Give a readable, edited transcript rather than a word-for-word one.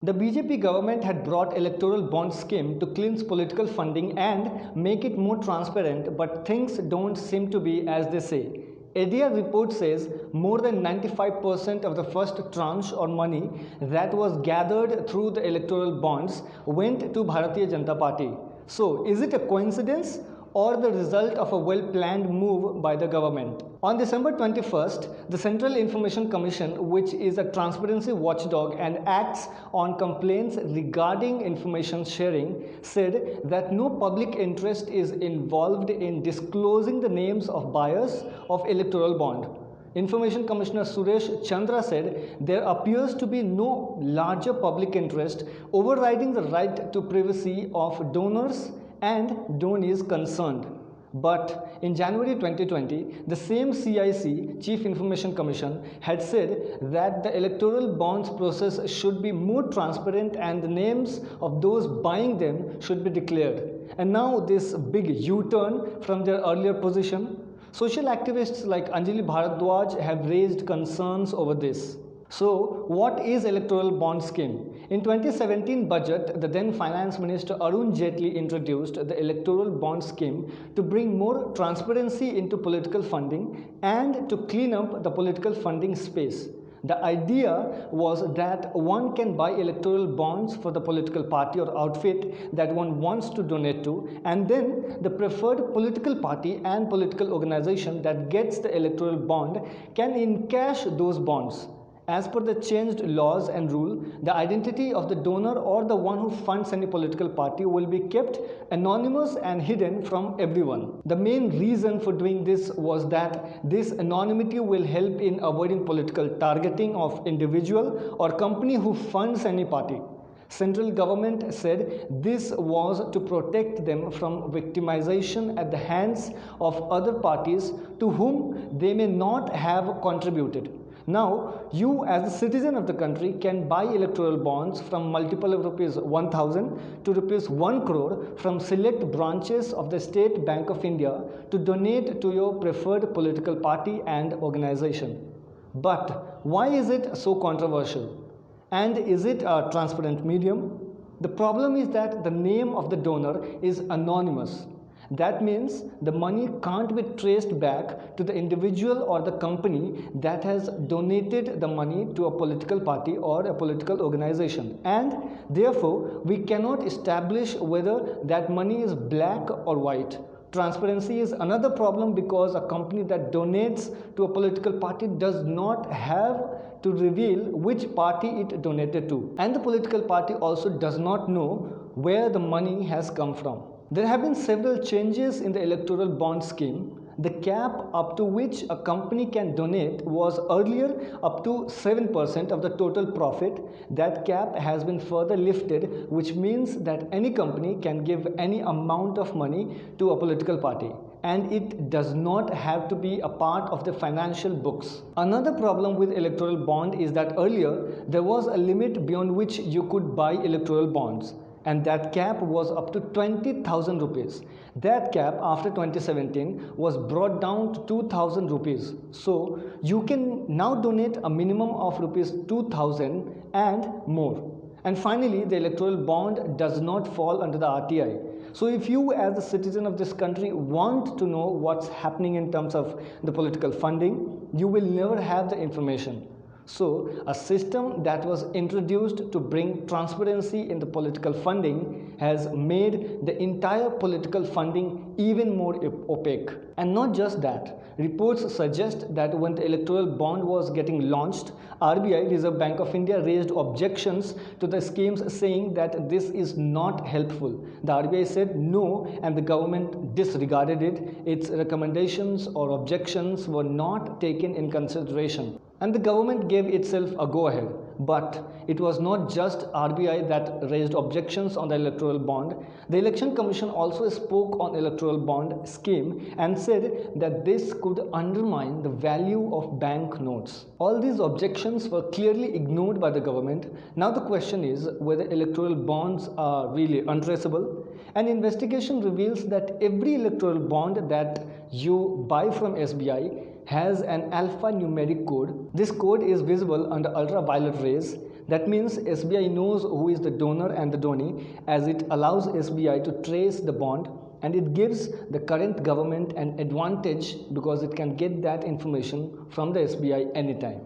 The BJP government had brought electoral bond scheme to cleanse political funding and make it more transparent, but things don't seem to be as they say. ADR report says more than 95% of the first tranche or money that was gathered through the electoral bonds went to Bharatiya Janata Party. So, is it a coincidence or the result of a well-planned move by the government? On December 21st, the Central Information Commission, which is a transparency watchdog and acts on complaints regarding information sharing, said that no public interest is involved in disclosing the names of buyers of electoral bond. Information Commissioner Suresh Chandra said there appears to be no larger public interest overriding the right to privacy of donors and donees concerned. But in January 2020, the same CIC, Chief Information Commission, had said that the electoral bonds process should be more transparent and the names of those buying them should be declared. And now this big U-turn from their earlier position. Social activists like Anjali Bharadwaj have raised concerns over this. So, what is electoral bond scheme? In 2017 budget, the then Finance Minister Arun Jaitley introduced the electoral bond scheme to bring more transparency into political funding and to clean up the political funding space. The idea was that one can buy electoral bonds for the political party or outfit that one wants to donate to, and then the preferred political party and political organization that gets the electoral bond can encash those bonds. As per the changed laws and rule, the identity of the donor or the one who funds any political party will be kept anonymous and hidden from everyone. The main reason for doing this was that this anonymity will help in avoiding political targeting of individual or company who funds any party. Central government said this was to protect them from victimization at the hands of other parties to whom they may not have contributed. Now, you as a citizen of the country can buy electoral bonds from multiple of rupees 1000 to rupees 1 crore from select branches of the State Bank of India to donate to your preferred political party and organization. But why is it so controversial? And is it a transparent medium? The problem is that the name of the donor is anonymous. That means the money can't be traced back to the individual or the company that has donated the money to a political party or a political organization, and therefore we cannot establish whether that money is black or white. Transparency is another problem because a company that donates to a political party does not have to reveal which party it donated to, and the political party also does not know where the money has come from. There have been several changes in the electoral bond scheme. The cap up to which a company can donate was earlier up to 7% of the total profit. That cap has been further lifted, which means that any company can give any amount of money to a political party, and it does not have to be a part of the financial books. Another problem with electoral bond is that earlier there was a limit beyond which you could buy electoral bonds, and that cap was up to 20,000 rupees. That cap after 2017 was brought down to 2,000 rupees. So you can now donate a minimum of rupees 2,000 and more. And finally, the electoral bond does not fall under the RTI. So if you as a citizen of this country want to know what's happening in terms of the political funding, you will never have the information. So, a system that was introduced to bring transparency in the political funding has made the entire political funding even more opaque. And not just that, reports suggest that when the electoral bond was getting launched, RBI, Reserve Bank of India, raised objections to the schemes saying that this is not helpful. The RBI said no, and the government disregarded it. Its recommendations or objections were not taken in consideration, and the government gave itself a go-ahead. But it was not just RBI that raised objections on the electoral bond. The Election Commission also spoke on electoral bond scheme and said that this could undermine the value of bank notes. All these objections were clearly ignored by the government. Now the question is whether electoral bonds are really untraceable. An investigation reveals that every electoral bond that you buy from SBI has an alphanumeric code. This code is visible under ultraviolet rays. That means SBI knows who is the donor and the donee, as it allows SBI to trace the bond, and it gives the current government an advantage because it can get that information from the SBI anytime.